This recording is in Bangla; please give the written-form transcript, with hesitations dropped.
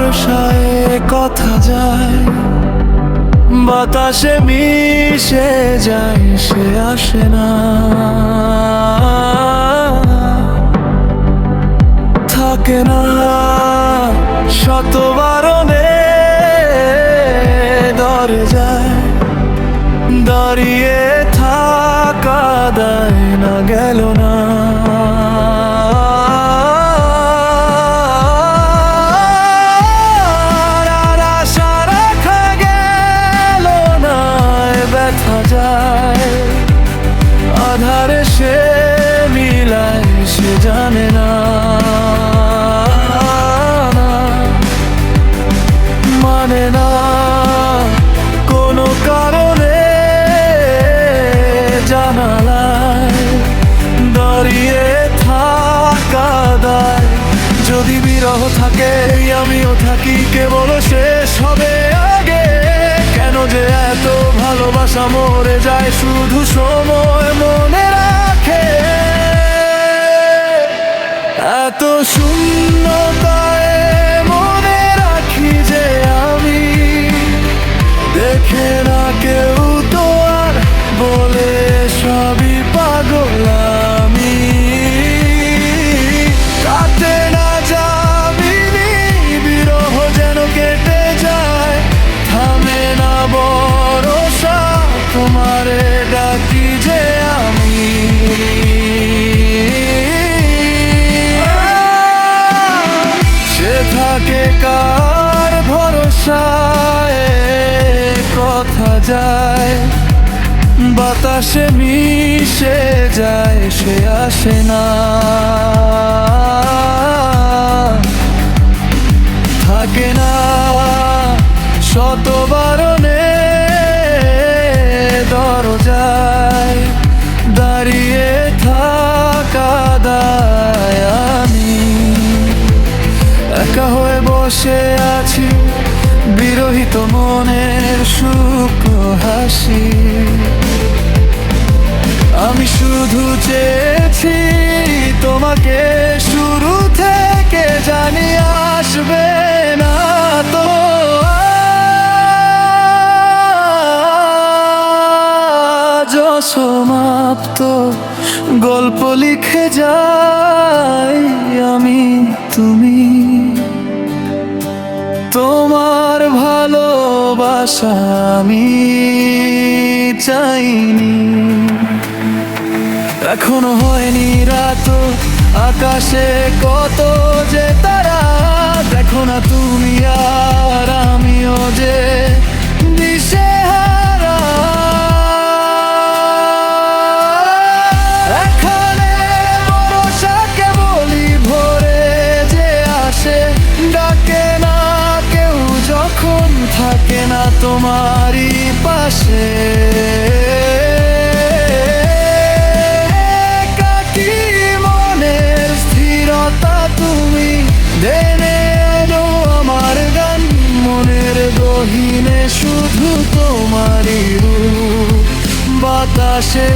ভরসায় কথা যায়, বাতাসে মিশে যায়, সে আসে না। থাকে না শত বারণে ডরে যায়, দাঁড়িয়ে থাকা দেয় না, গেল না। আধারে সে মিলায়, সে জানে না, মানে না কোনো কারণে জানালায় দাঁড়িয়ে থাকা দায়। যদি বিরহ থাকে আমিও থাকি, কেবল শেষ হবে আগে। কেন যে এত ভালোবাসা মরে যায়, শুধু সময় মনে রাখে। এত শূন্যতায় মনে রাখি যে আমি, দেখে না কেউ তো আর বলে সবই পাগল আমি। কাটে না যাবিনি বিরহ যেন কেটে যায়, থামে না ভরসা তোমারে ডাকি যে আমি। সে থাকে কার ভরসায় কথা যায়, বাতাসে মিশে যায়, সে আসে না। থাকে না শত বারণে দরজায় দাঁড়িয়ে থাকা দায় আমি। একা হয়ে বসে আছি, বিরহিত মনের সুখ হাসি। আমি শুধু চেয়েছি তোমাকে শুরু থেকে, জানি আসবে না তো আজ সমাপ্ত গল্প লিখে যাই আমি, তুমি। তোমার ভালোবাসা আমি চাইনি। এখনো হয়নি রাত, আকাশে কত যে তারা। দেখো না তুমি আর আমিও যে দিশেহারা। এখানে ভরসা কেবলই ভোরে যে আসে, ডাকে না কেউ যখন থাকে না তোমারই পাশে। কাকি মনের স্থিরতা তুমি, দেনে এলো আমার গান। মনের গহীনে শুধু তোমারই রূপ, বাতাসে